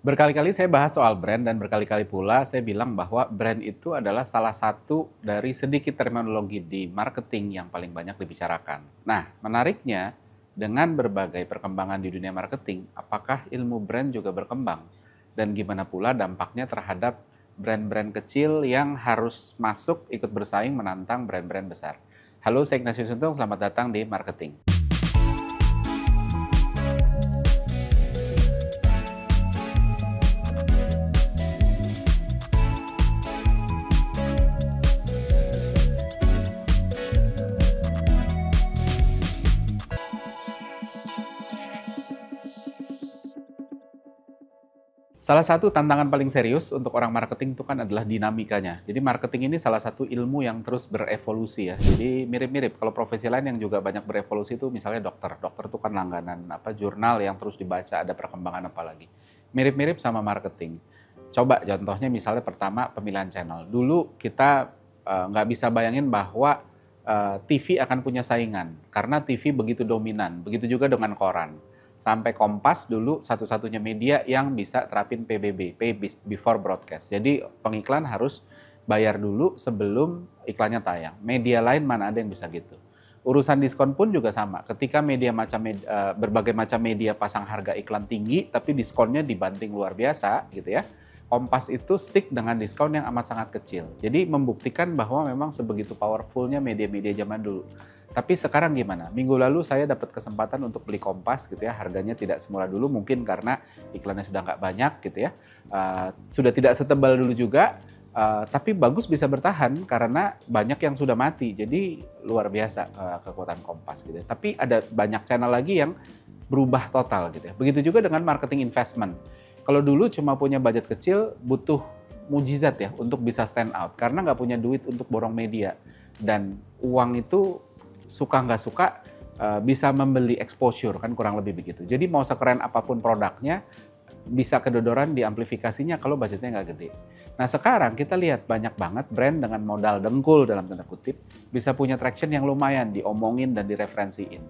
Berkali-kali saya bahas soal brand dan berkali-kali pula saya bilang bahwa brand itu adalah salah satu dari sedikit terminologi di marketing yang paling banyak dibicarakan. Nah, menariknya dengan berbagai perkembangan di dunia marketing, apakah ilmu brand juga berkembang? Dan gimana pula dampaknya terhadap brand-brand kecil yang harus masuk ikut bersaing menantang brand-brand besar? Halo, saya Ignatius Untung, selamat datang di Marketing. Salah satu tantangan paling serius untuk orang marketing itu kan adalah dinamikanya. Jadi marketing ini salah satu ilmu yang terus berevolusi ya. Jadi mirip-mirip kalau profesi lain yang juga banyak berevolusi itu misalnya dokter. Dokter itu kan langganan jurnal yang terus dibaca, ada perkembangan apa lagi. Mirip-mirip sama marketing. Coba contohnya misalnya pertama pemilihan channel. Dulu kita nggak bisa bayangin bahwa TV akan punya saingan karena TV begitu dominan. Begitu juga dengan koran. Sampai Kompas dulu satu-satunya media yang bisa terapin PBB, Pay Before Broadcast. Jadi pengiklan harus bayar dulu sebelum iklannya tayang. Media lain mana ada yang bisa gitu. Urusan diskon pun juga sama. Ketika berbagai macam media pasang harga iklan tinggi, tapi diskonnya dibanting luar biasa gitu ya. Kompas itu stick dengan diskon yang amat sangat kecil. Jadi membuktikan bahwa memang sebegitu powerfulnya media-media zaman dulu. Tapi sekarang gimana? Minggu lalu saya dapat kesempatan untuk beli Kompas gitu ya, harganya tidak semurah dulu mungkin karena iklannya sudah nggak banyak gitu ya. Sudah tidak setebal dulu juga, tapi bagus bisa bertahan karena banyak yang sudah mati. Jadi luar biasa kekuatan Kompas gitu ya. Tapi ada banyak channel lagi yang berubah total gitu ya. Begitu juga dengan marketing investment. Kalau dulu cuma punya budget kecil, butuh mujizat ya untuk bisa stand out karena nggak punya duit untuk borong media. Dan uang itu suka nggak suka bisa membeli exposure kan kurang lebih begitu. Jadi mau sekeren apapun produknya bisa kedodoran di amplifikasinya kalau budgetnya nggak gede. Nah sekarang kita lihat banyak banget brand dengan modal dengkul dalam tanda kutip bisa punya traction yang lumayan diomongin dan direferensiin.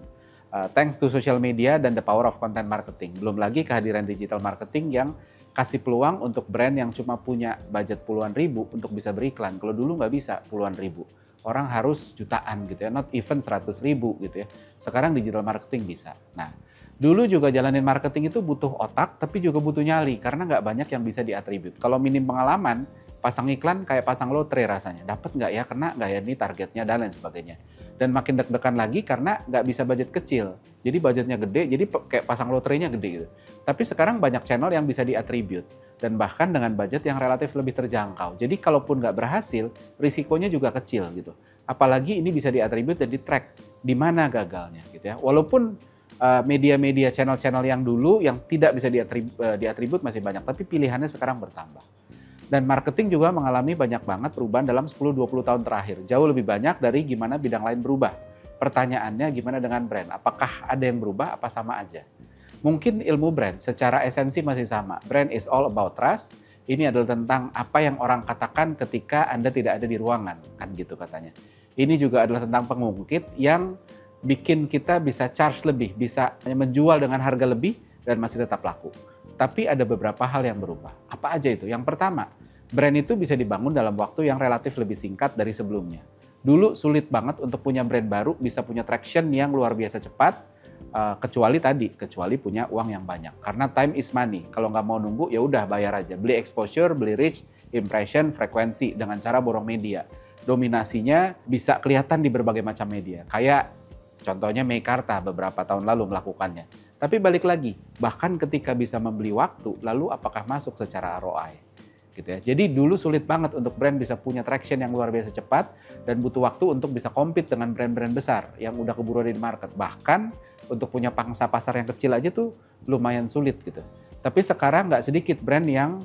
Thanks to social media dan the power of content marketing. Belum lagi kehadiran digital marketing yang kasih peluang untuk brand yang cuma punya budget puluhan ribu untuk bisa beriklan. Kalau dulu nggak bisa puluhan ribu. Orang harus jutaan gitu ya, not even 100 ribu gitu ya. Sekarang digital marketing bisa. Nah, dulu juga jalanin marketing itu butuh otak, tapi juga butuh nyali, karena nggak banyak yang bisa diatribut. Kalau minim pengalaman, pasang iklan kayak pasang lotre rasanya. Dapat nggak ya, kena nggak ya, ini targetnya, dan lain sebagainya. Dan makin deg-degan lagi karena nggak bisa budget kecil. Jadi budgetnya gede, jadi kayak pasang lotrenya gede gitu. Tapi sekarang banyak channel yang bisa diatribut. Dan bahkan dengan budget yang relatif lebih terjangkau. Jadi kalaupun nggak berhasil, risikonya juga kecil gitu. Apalagi ini bisa diatribut dan di-track di mana gagalnya gitu ya. Walaupun media-media channel-channel yang dulu yang tidak bisa diatribut masih banyak, tapi pilihannya sekarang bertambah. Dan marketing juga mengalami banyak banget perubahan dalam 10-20 tahun terakhir. Jauh lebih banyak dari gimana bidang lain berubah. Pertanyaannya gimana dengan brand? Apakah ada yang berubah apa sama aja? Mungkin ilmu brand secara esensi masih sama. Brand is all about trust. Ini adalah tentang apa yang orang katakan ketika Anda tidak ada di ruangan, kan gitu katanya. Ini juga adalah tentang pengungkit yang bikin kita bisa charge lebih, bisa menjual dengan harga lebih dan masih tetap laku. Tapi ada beberapa hal yang berubah. Apa aja itu? Yang pertama, brand itu bisa dibangun dalam waktu yang relatif lebih singkat dari sebelumnya. Dulu sulit banget untuk punya brand baru, bisa punya traction yang luar biasa cepat, kecuali punya uang yang banyak. Karena time is money. Kalau nggak mau nunggu, ya udah bayar aja. Beli exposure, beli reach, impression, frekuensi dengan cara borong media. Dominasinya bisa kelihatan di berbagai macam media. Kayak contohnya Meikarta beberapa tahun lalu melakukannya. Tapi balik lagi, bahkan ketika bisa membeli waktu, lalu apakah masuk secara ROI? Gitu ya. Jadi dulu sulit banget untuk brand bisa punya traction yang luar biasa cepat dan butuh waktu untuk bisa compete dengan brand-brand besar yang udah keburu ada di market. Bahkan untuk punya pangsa pasar yang kecil aja tuh lumayan sulit gitu. Tapi sekarang nggak sedikit brand yang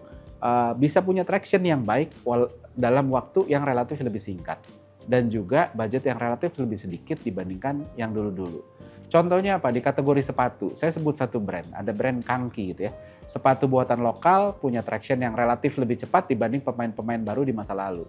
bisa punya traction yang baik dalam waktu yang relatif lebih singkat. Dan juga budget yang relatif lebih sedikit dibandingkan yang dulu-dulu. Contohnya apa? Di kategori sepatu, saya sebut satu brand, ada brand Kangki gitu ya. Sepatu buatan lokal punya traction yang relatif lebih cepat dibanding pemain-pemain baru di masa lalu.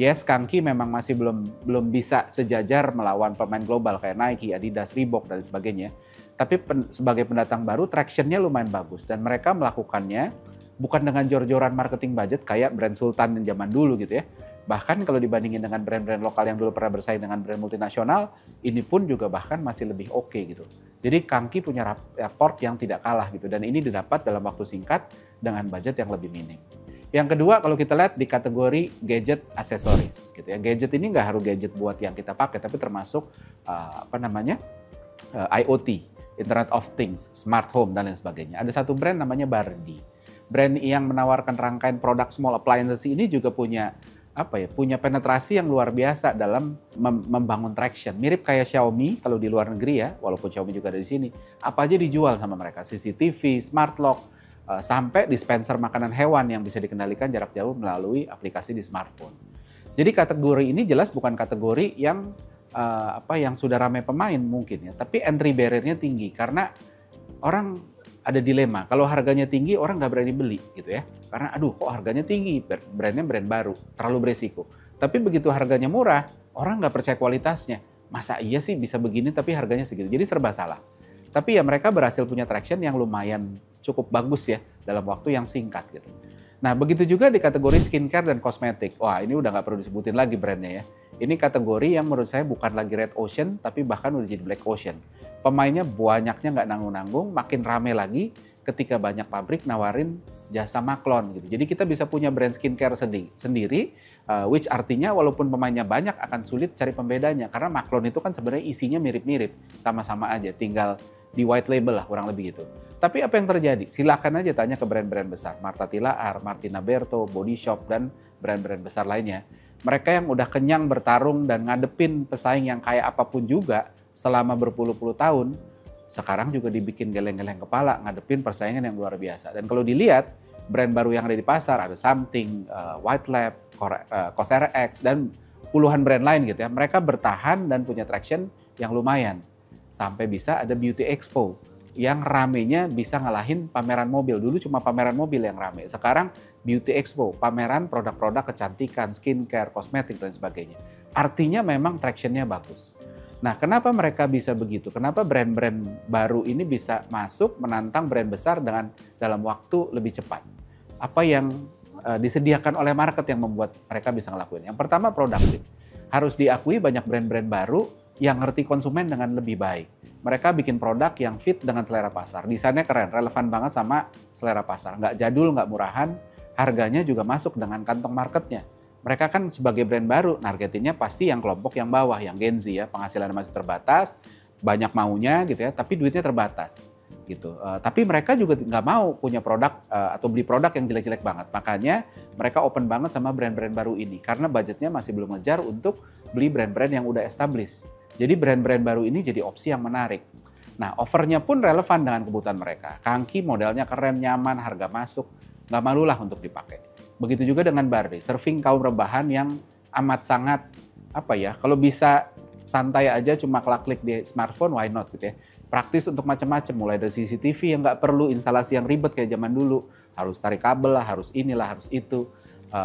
Yes, Kangki memang masih belum bisa sejajar melawan pemain global kayak Nike, Adidas, Reebok dan sebagainya. Tapi sebagai pendatang baru, traction-nya lumayan bagus dan mereka melakukannya bukan dengan jor-joran marketing budget kayak brand Sultan yang zaman dulu gitu ya. Bahkan kalau dibandingin dengan brand-brand lokal yang dulu pernah bersaing dengan brand multinasional, ini pun juga bahkan masih lebih oke gitu. Jadi Kangki punya rapport yang tidak kalah gitu, dan ini didapat dalam waktu singkat dengan budget yang lebih minim. Yang kedua, kalau kita lihat di kategori gadget aksesoris gitu ya. Gadget ini nggak harus gadget buat yang kita pakai, tapi termasuk IoT, Internet of Things, smart home dan lain sebagainya. Ada satu brand namanya Bardi. Brand yang menawarkan rangkaian produk small appliances ini juga punya punya penetrasi yang luar biasa dalam membangun traction. Mirip kayak Xiaomi kalau di luar negeri ya, walaupun Xiaomi juga ada di sini. Apa aja dijual sama mereka, CCTV, smart lock, sampai dispenser makanan hewan yang bisa dikendalikan jarak jauh melalui aplikasi di smartphone. Jadi kategori ini jelas bukan kategori yang yang sudah ramai pemain mungkin ya, tapi entry barrier-nya tinggi karena orang ada dilema. Kalau harganya tinggi orang nggak berani beli gitu ya, karena aduh kok harganya tinggi, brandnya brand baru, terlalu beresiko. Tapi begitu harganya murah, orang nggak percaya kualitasnya. Masa iya sih bisa begini tapi harganya segitu, jadi serba salah. Tapi ya mereka berhasil punya traction yang lumayan cukup bagus ya dalam waktu yang singkat gitu. Nah begitu juga di kategori skincare dan kosmetik. Wah ini udah nggak perlu disebutin lagi brandnya ya. Ini kategori yang menurut saya bukan lagi red ocean tapi bahkan udah jadi black ocean. Pemainnya banyaknya nggak nanggung-nanggung, makin rame lagi ketika banyak pabrik nawarin jasa maklon gitu. Jadi kita bisa punya brand skincare sendiri, which artinya walaupun pemainnya banyak akan sulit cari pembedanya. Karena maklon itu kan sebenarnya isinya mirip-mirip, sama-sama aja, tinggal di white label lah kurang lebih gitu. Tapi apa yang terjadi? Silakan aja tanya ke brand-brand besar, Martha Tilaar, Martina Berto, Body Shop, dan brand-brand besar lainnya. Mereka yang udah kenyang bertarung dan ngadepin pesaing yang kayak apapun juga selama berpuluh-puluh tahun, sekarang juga dibikin geleng-geleng kepala ngadepin persaingan yang luar biasa. Dan kalau dilihat, brand baru yang ada di pasar, ada Something, White Lab, Cosera X, dan puluhan brand lain gitu ya. Mereka bertahan dan punya traction yang lumayan. Sampai bisa ada Beauty Expo yang ramenya bisa ngalahin pameran mobil. Dulu cuma pameran mobil yang rame. Sekarang Beauty Expo, pameran produk-produk kecantikan, skincare, kosmetik, dan sebagainya. Artinya memang tractionnya bagus. Nah, kenapa mereka bisa begitu? Kenapa brand-brand baru ini bisa masuk menantang brand besar dengan dalam waktu lebih cepat? Apa yang disediakan oleh market yang membuat mereka bisa ngelakuin? Yang pertama, produktif. Harus diakui banyak brand-brand baru yang ngerti konsumen dengan lebih baik. Mereka bikin produk yang fit dengan selera pasar. Desainnya keren, relevan banget sama selera pasar. Nggak jadul, nggak murahan, harganya juga masuk dengan kantong marketnya. Mereka kan sebagai brand baru, nargetinnya pasti yang kelompok yang bawah, yang Gen Z ya, penghasilan masih terbatas, banyak maunya gitu ya, tapi duitnya terbatas gitu. Tapi mereka juga nggak mau punya produk atau beli produk yang jelek-jelek banget. Makanya mereka open banget sama brand-brand baru ini, karena budgetnya masih belum ngejar untuk beli brand-brand yang udah established. Jadi brand-brand baru ini jadi opsi yang menarik. Nah, offernya pun relevan dengan kebutuhan mereka. Kangki modelnya keren, nyaman, harga masuk, nggak malulah untuk dipakai. Begitu juga dengan Bardi, serving kaum rebahan yang amat sangat, kalau bisa santai aja cuma klik di smartphone, why not gitu ya. Praktis untuk macam-macam, mulai dari CCTV yang nggak perlu instalasi yang ribet kayak zaman dulu. Harus tarik kabel lah, harus inilah, harus itu.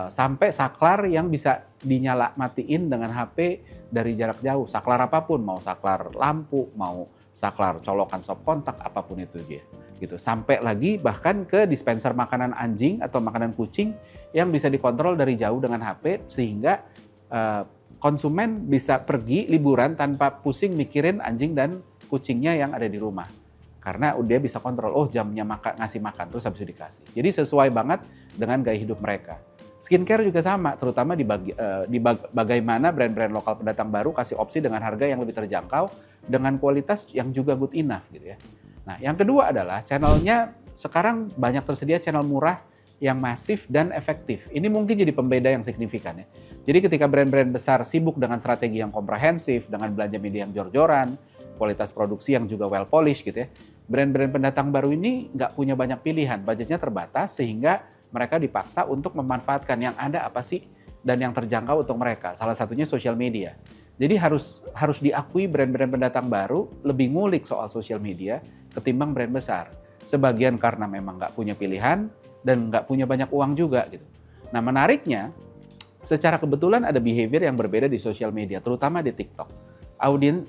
Sampai saklar yang bisa dinyala matiin dengan HP dari jarak jauh. Saklar apapun, mau saklar lampu, mau saklar colokan stop kontak, apapun itu dia. Gitu. Sampai lagi bahkan ke dispenser makanan anjing atau makanan kucing yang bisa dikontrol dari jauh dengan HP sehingga konsumen bisa pergi liburan tanpa pusing mikirin anjing dan kucingnya yang ada di rumah. Karena dia bisa kontrol, jamnya ngasih makan, terus habis itu dikasih. Jadi sesuai banget dengan gaya hidup mereka. Skincare juga sama, terutama di bagaimana brand-brand lokal pendatang baru kasih opsi dengan harga yang lebih terjangkau, dengan kualitas yang juga good enough gitu ya. Nah, yang kedua adalah channelnya sekarang banyak tersedia channel murah yang masif dan efektif. Ini mungkin jadi pembeda yang signifikan ya. Jadi ketika brand-brand besar sibuk dengan strategi yang komprehensif, dengan belanja media yang jor-joran, kualitas produksi yang juga well polished gitu ya, brand-brand pendatang baru ini nggak punya banyak pilihan, budgetnya terbatas sehingga mereka dipaksa untuk memanfaatkan yang ada apa sih dan yang terjangkau untuk mereka. Salah satunya social media. Jadi harus diakui brand-brand pendatang baru lebih ngulik soal social media ketimbang brand besar. Sebagian karena memang nggak punya pilihan dan nggak punya banyak uang juga gitu. Nah menariknya, secara kebetulan ada behavior yang berbeda di social media, terutama di TikTok.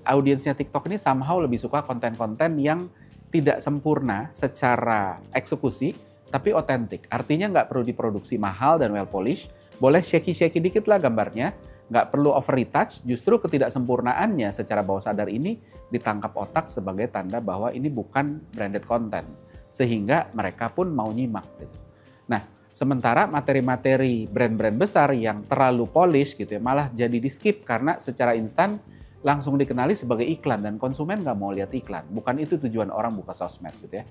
Audiensnya TikTok ini somehow lebih suka konten-konten yang tidak sempurna secara eksekusi, tapi otentik. Artinya nggak perlu diproduksi mahal dan well polished, boleh shaky-shaky dikit lah gambarnya, nggak perlu over retouch, justru ketidaksempurnaannya secara bawah sadar ini ditangkap otak sebagai tanda bahwa ini bukan branded content, sehingga mereka pun mau nyimak gitu. Nah, sementara materi-materi brand-brand besar yang terlalu polish gitu ya, malah jadi di-skip karena secara instan langsung dikenali sebagai iklan dan konsumen nggak mau lihat iklan. Bukan itu tujuan orang buka sosmed gitu ya.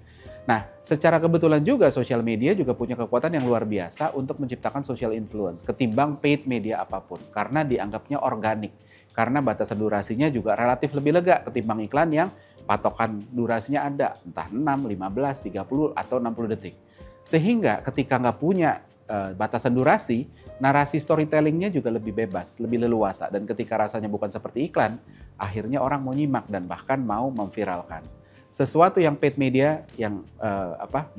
Nah, secara kebetulan juga sosial media juga punya kekuatan yang luar biasa untuk menciptakan social influence ketimbang paid media apapun karena dianggapnya organik. Karena batasan durasinya juga relatif lebih lega ketimbang iklan yang patokan durasinya ada entah 6, 15, 30 atau 60 detik. Sehingga ketika nggak punya batasan durasi, narasi storytellingnya juga lebih bebas, lebih leluasa. Dan ketika rasanya bukan seperti iklan, akhirnya orang mau nyimak dan bahkan mau memviralkan. Sesuatu yang paid media yang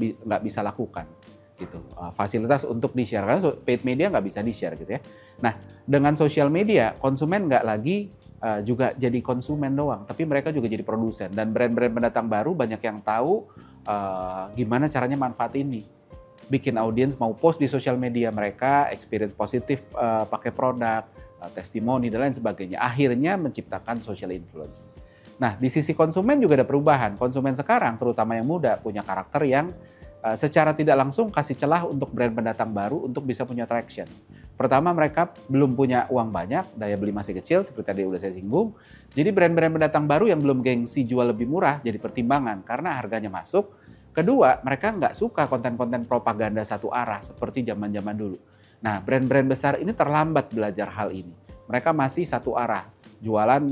nggak bisa lakukan. Gitu. Fasilitas untuk di-share, karena paid media nggak bisa di-share gitu ya. Nah, dengan sosial media, konsumen nggak lagi juga jadi konsumen doang, tapi mereka juga jadi produsen. Dan brand-brand pendatang baru banyak yang tahu gimana caranya manfaat ini. Bikin audiens mau post di sosial media mereka, experience positif pakai produk, testimoni dan lain sebagainya. Akhirnya menciptakan social influence. Nah, di sisi konsumen juga ada perubahan. Konsumen sekarang, terutama yang muda, punya karakter yang secara tidak langsung kasih celah untuk brand pendatang baru untuk bisa punya traction. Pertama, mereka belum punya uang banyak, daya beli masih kecil, seperti tadi udah saya singgung. Jadi brand-brand pendatang baru yang belum gengsi jual lebih murah jadi pertimbangan karena harganya masuk. Kedua, mereka nggak suka konten-konten propaganda satu arah seperti zaman-zaman dulu. Nah, brand-brand besar ini terlambat belajar hal ini. Mereka masih satu arah, jualan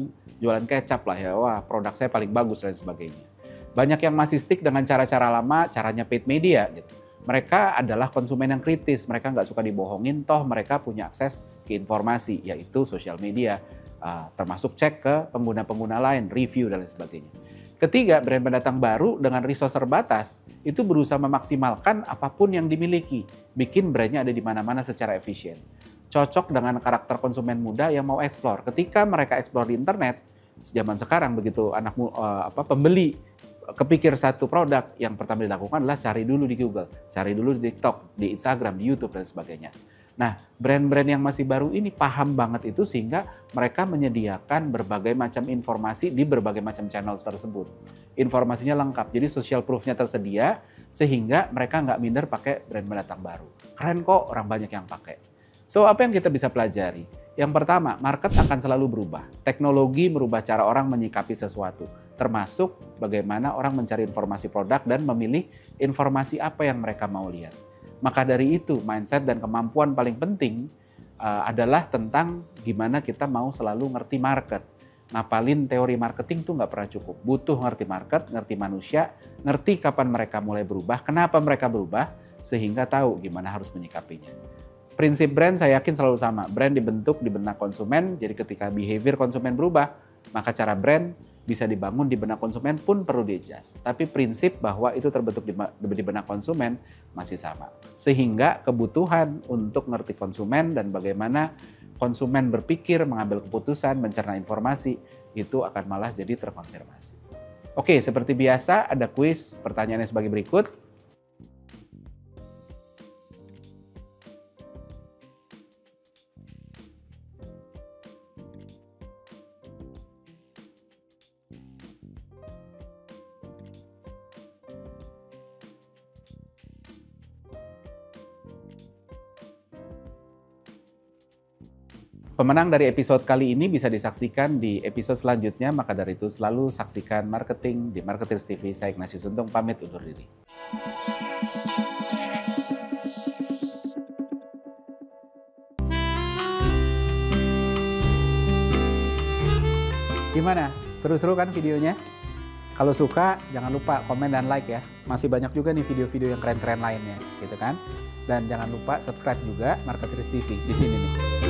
kecap lah ya, wah produk saya paling bagus dan sebagainya. Banyak yang masih stick dengan cara-cara lama, caranya paid media gitu. Mereka adalah konsumen yang kritis, mereka nggak suka dibohongin, toh mereka punya akses ke informasi, yaitu sosial media, termasuk cek ke pengguna-pengguna lain, review dan lain sebagainya. Ketiga, brand pendatang baru dengan resource terbatas itu berusaha memaksimalkan apapun yang dimiliki, bikin brandnya ada di mana-mana secara efisien. Cocok dengan karakter konsumen muda yang mau explore. Ketika mereka explore di internet, zaman sekarang begitu pembeli kepikir satu produk, yang pertama dilakukan adalah cari dulu di Google, cari dulu di TikTok, di Instagram, di YouTube dan sebagainya. Nah, brand-brand yang masih baru ini paham banget itu sehingga mereka menyediakan berbagai macam informasi di berbagai macam channel tersebut. Informasinya lengkap, jadi social proof-nya tersedia sehingga mereka nggak minder pakai brand pendatang baru. Keren kok, orang banyak yang pakai. So, apa yang kita bisa pelajari? Yang pertama, market akan selalu berubah. Teknologi merubah cara orang menyikapi sesuatu, termasuk bagaimana orang mencari informasi produk dan memilih informasi apa yang mereka mau lihat. Maka dari itu, mindset dan kemampuan paling penting adalah tentang gimana kita mau selalu ngerti market. Ngapalin teori marketing tuh nggak pernah cukup. Butuh ngerti market, ngerti manusia, ngerti kapan mereka mulai berubah, kenapa mereka berubah, sehingga tahu gimana harus menyikapinya. Prinsip brand saya yakin selalu sama. Brand dibentuk di benak konsumen, jadi ketika behavior konsumen berubah, maka cara brand bisa dibangun di benak konsumen pun perlu di-adjust. Tapi prinsip bahwa itu terbentuk di benak konsumen masih sama. Sehingga kebutuhan untuk ngerti konsumen dan bagaimana konsumen berpikir, mengambil keputusan, mencerna informasi, itu akan malah jadi terkonfirmasi. Oke, seperti biasa ada kuis, pertanyaannya sebagai berikut. Pemenang dari episode kali ini bisa disaksikan di episode selanjutnya, maka dari itu selalu saksikan Marketing di Marketers TV. Saya Ignatius Untung, pamit undur diri. Gimana? Seru-seru kan videonya? Kalau suka, jangan lupa komen dan like ya. Masih banyak juga nih video-video yang keren-keren lainnya, gitu kan? Dan jangan lupa subscribe juga Marketers TV di sini nih.